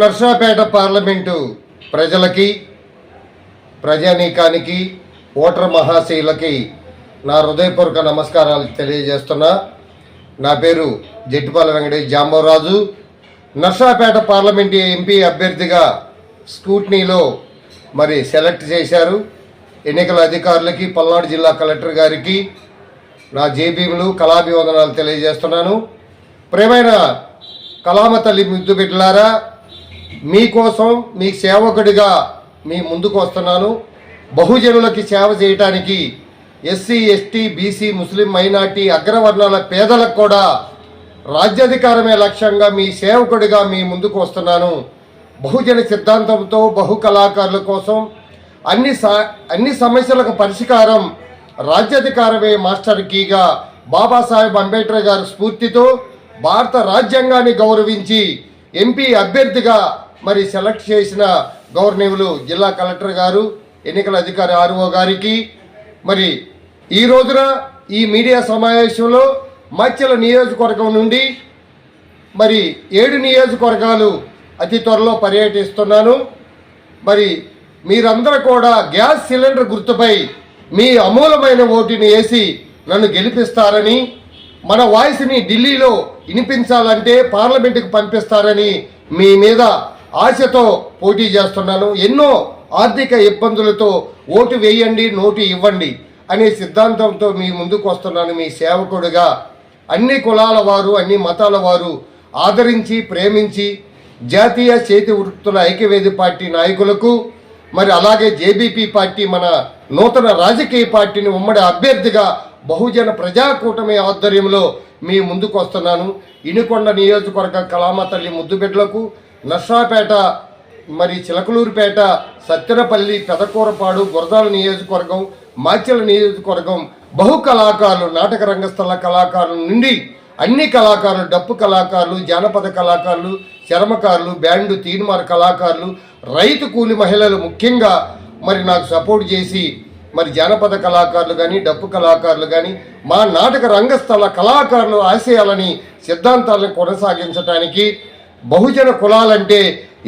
Narsapeta parliament ప్రజలకి, ప్రజానీకానికి, voter మహాశయులకి నా హృదయపూర్వక నమస్కారాలు తెలియజేస్తున్నా. నా పేరు జట్టిపాల వెంకటేష్ జాంబవరాజు. నర్సాపేట పార్లమెంటు ఎంపీ అభ్యర్థిగా స్కూట్నీలో సెలెక్ట్ చేశారు. ఎన్నికల అధికారులకి, పల్నాడు జిల్లా కలెక్టర్ గారికి నా జేబీములు, కళాభివందనాలు తెలియజేస్తున్నాను. ప్రియమైన కళామ తల్లి ముద్దు బిడ్డలారా, మీకోసం, మీ సేవకుడిగా మీ ముందుకు వస్తున్నాను. బహుజనులకి సేవ చేయటానికి, ఎస్సీ, ఎస్టీ, బీసీ, ముస్లిం, మైనార్టీ, అగ్రవర్ణాల పేదలకు కూడా రాజ్యాధికారమే లక్ష్యంగా మీ సేవకుడిగా మీ ముందుకు వస్తున్నాను. బహుజన సిద్ధాంతంతో బహు కళాకారుల కోసం అన్ని సమస్యలకు పరిష్కారం రాజ్యాధికారమే మాస్టర్ కీగా బాబాసాహెబ్ అంబేద్కర్ గారి స్ఫూర్తితో భారత రాజ్యాంగాన్ని గౌరవించి ఎంపీ అభ్యర్థిగా సెలెక్ట్ చేసిన గౌరవనీయులు జిల్లా కలెక్టర్ గారు, ఎన్నికల అధికారి ఆర్ఓ గారికి ఈ రోజున ఈ మీడియా సమావేశంలో మచ్చల నియోజకవర్గం నుండి 7 నియోజకవర్గాలు అతి త్వరలో పర్యటిస్తున్నాను. మీరందరూ కూడా గ్యాస్ సిలిండర్ గుర్తుపై మీ అమూలమైన ఓటుని వేసి నన్ను గెలిపిస్తారని, మన వాయిస్ని ఢిల్లీలో వినిపించాలంటే పార్లమెంటుకు పంపిస్తారని మీ మీద ఆశతో పోటీ చేస్తున్నాను. ఎన్నో ఆర్థిక ఇబ్బందులతో ఓటు వేయండి, నోటు ఇవ్వండి అనే సిద్ధాంతంతో మీ ముందుకు వస్తున్నాను. మీ సేవకుడిగా అన్ని కులాల వారు, అన్ని మతాల వారు ఆదరించి, ప్రేమించి జాతీయ చేతి వృత్తుల ఐక్యవేది పార్టీ నాయకులకు, అలాగే జేబీపీ పార్టీ, మన నూతన రాజకీయ పార్టీని ఉమ్మడి అభ్యర్థిగా బహుజన ప్రజాకూటమి ఆధ్వర్యంలో మీ ముందుకు వస్తున్నాను. ఇనుకొండ నియోజకవర్గ కళామ తల్లి ముద్దుబిడ్డలకు, నర్సాపేట, చిలకలూరుపేట, సత్తెనపల్లి, పెదకూరపాడు, గురజాల నియోజకవర్గం, మాచెల నియోజకవర్గం బహు కళాకారులు, నాటక రంగస్థల కళాకారుల నుండి అన్ని కళాకారులు, డప్పు కళాకారులు, జానపద కళాకారులు, చర్మకారులు, బ్యాండు, తీన్మార్ కళాకారులు, రైతు కూలి మహిళలు ముఖ్యంగా నాకు సపోర్ట్ చేసి జానపద కళాకారులు కానీ, డప్పు కళాకారులు కానీ, మా నాటక రంగస్థల కళాకారులు ఆశయాలని, సిద్ధాంతాలను కొనసాగించడానికి బహుజన కులాలంటే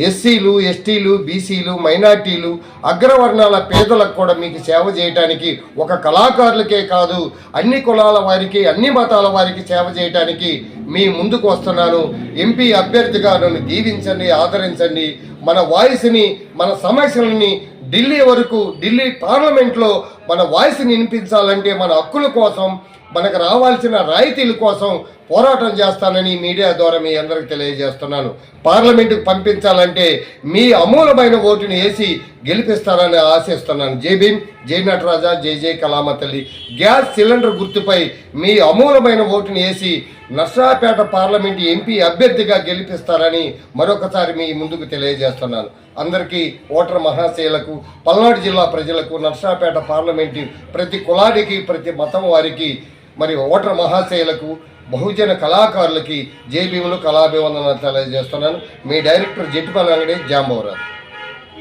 ఎస్సీలు, ఎస్టీలు, బీసీలు, మైనార్టీలు, అగ్రవర్ణాల పేదలకు కూడా మీకు సేవ చేయడానికి, ఒక కళాకారులకే కాదు అన్ని కులాల వారికి, అన్ని మతాల వారికి సేవ చేయడానికి మీ ముందుకు వస్తున్నాను. ఎంపీ అభ్యర్థిగా నన్ను దీవించండి, ఆదరించండి. మన వాయిస్ని, మన సమస్యలని ఢిల్లీ వరకు, ఢిల్లీ పార్లమెంట్లో మన వాయిస్ని వినిపించాలంటే, మన హక్కుల కోసం, మనకు రావాల్సిన రాయితీల కోసం పోరాటం చేస్తానని మీడియా ద్వారా మీ అందరికి తెలియజేస్తున్నాను. పార్లమెంటుకు పంపించాలంటే మీ అమూలమైన ఓటుని వేసి గెలిపిస్తానని ఆశిస్తున్నాను. జై భీమ్, జై నటరాజా, జై జై కళామ తల్లి. గ్యాస్ సిలిండర్ గుర్తుపై మీ అమూలమైన ఓటుని వేసి నర్సాపేట పార్లమెంటు ఎంపీ అభ్యర్థిగా గెలిపిస్తారని మరొకసారి మీ ముందుకు తెలియజేస్తున్నాను. అందరికీ, ఓటర్ మహాశయులకు, పల్నాడు జిల్లా ప్రజలకు, నర్సాపేట పార్లమెంటు ప్రతి కులానికి, ప్రతి మతం వారికి, ఓటర్ మహాశయులకు, బహుజన కళాకారులకి జేబీములు, కళాభివందనాలు తెలియజేస్తున్నాను. మీ డైరెక్టర్ జట్టిపాల వెంకటేష్ జాంబవరాజు.